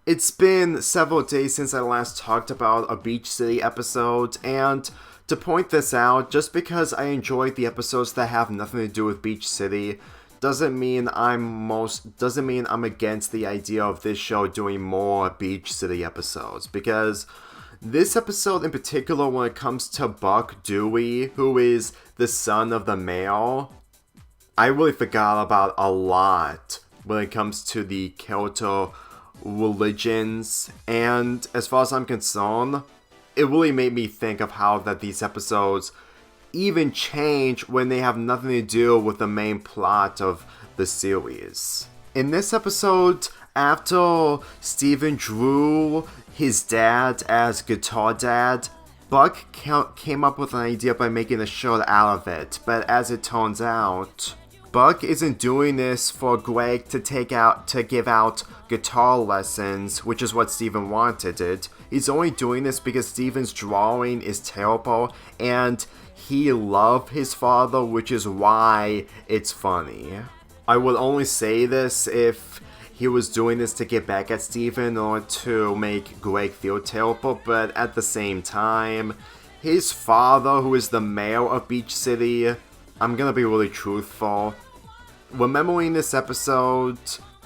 It's been several days since I last talked about a Beach City episode, and to point this out, just because I enjoyed the episodes that have nothing to do with Beach City, doesn't mean I'm against the idea of this show doing more Beach City episodes, because this episode in particular, when it comes to Buck Dewey, who is the son of the mayor, I really forgot about a lot when it comes to the Kyoto religions, and as far as I'm concerned, it really made me think of how that these episodes even change when they have nothing to do with the main plot of the series. In this episode, after Steven drew his dad as Guitar Dad, Buck came up with an idea by making a shirt out of it, but as it turns out, Buck isn't doing this for Greg to give out guitar lessons, which is what Steven wanted it. He's only doing this because Steven's drawing is terrible, and he loved his father, which is why it's funny. I would only say this if he was doing this to get back at Steven or to make Greg feel terrible, but at the same time, his father, who is the mayor of Beach City, I'm gonna be really truthful. Remembering this episode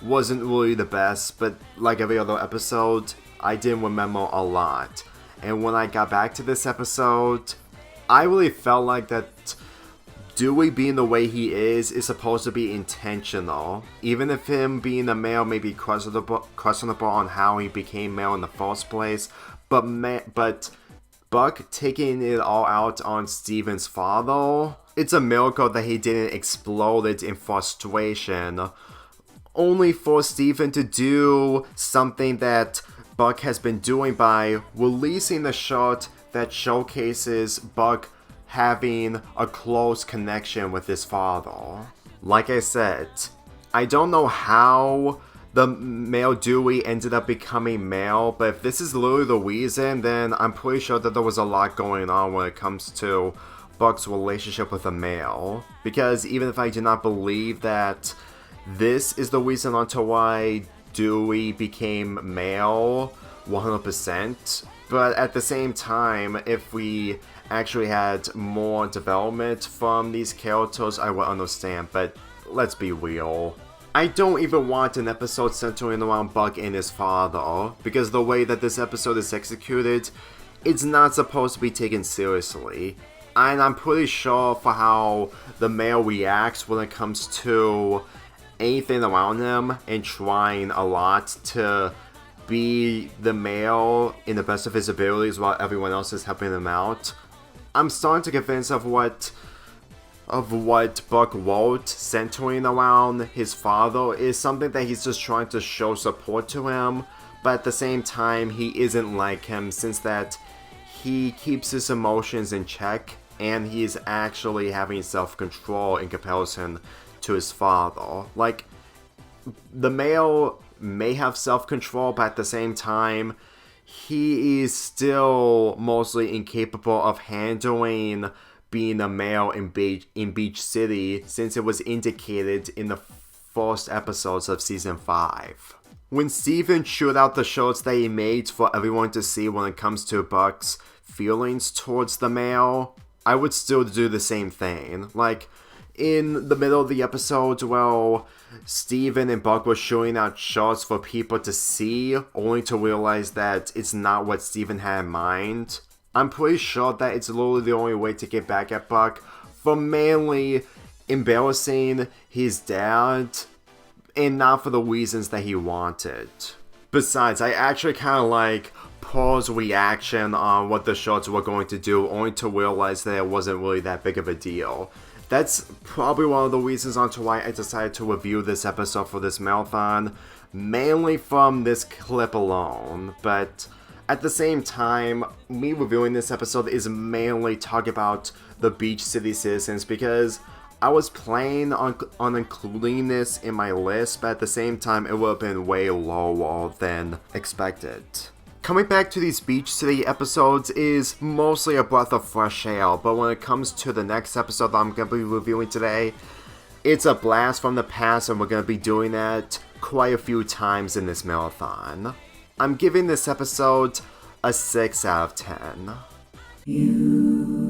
wasn't really the best, but like every other episode, I didn't remember a lot. And when I got back to this episode, I really felt like that Dewey being the way he is supposed to be intentional. Even if him being the mayor may be questionable on how he became mayor in the first place, but Buck taking it all out on Steven's father, it's a miracle that he didn't explode it in frustration, only for Steven to do something that Buck has been doing by releasing the shirt that showcases Buck having a close connection with his father. Like I said, I don't know how the male Dewey ended up becoming male, but if this is literally the reason, then I'm pretty sure that there was a lot going on when it comes to Buck's relationship with a male. Because even if I do not believe that this is the reason onto why Dewey became male 100%, but at the same time, if we actually had more development from these characters, I would understand, but let's be real. I don't even want an episode centering around Buck and his father, because the way that this episode is executed, it's not supposed to be taken seriously. And I'm pretty sure for how the male reacts when it comes to anything around him and trying a lot to be the male in the best of his abilities while everyone else is helping him out. I'm starting to get convinced of what Buck wrote centering around his father is something that he's just trying to show support to him, but at the same time he isn't like him, since that he keeps his emotions in check and he's actually having self-control in comparison to his father. Like, the male may have self-control, but at the same time, he is still mostly incapable of handling being a male in Beach City, since it was indicated in the first episodes of Season 5. When Steven chewed out the shirts that he made for everyone to see when it comes to Buck's feelings towards the male, I would still do the same thing. Like, in the middle of the episode, well, Steven and Buck were showing out shots for people to see, only to realize that it's not what Steven had in mind. I'm pretty sure that it's literally the only way to get back at Buck for mainly embarrassing his dad, and not for the reasons that he wanted. Besides, I actually kind of like Paul's reaction on what the shots were going to do, only to realize that it wasn't really that big of a deal. That's probably one of the reasons onto why I decided to review this episode for this marathon, mainly from this clip alone, but at the same time, me reviewing this episode is mainly talking about the Beach City citizens, because I was planning on including this in my list, but at the same time, it would have been way lower than expected. Coming back to these Beach City episodes is mostly a breath of fresh air, but when it comes to the next episode that I'm going to be reviewing today, it's a blast from the past, and we're going to be doing that quite a few times in this marathon. I'm giving this episode a 6 out of 10.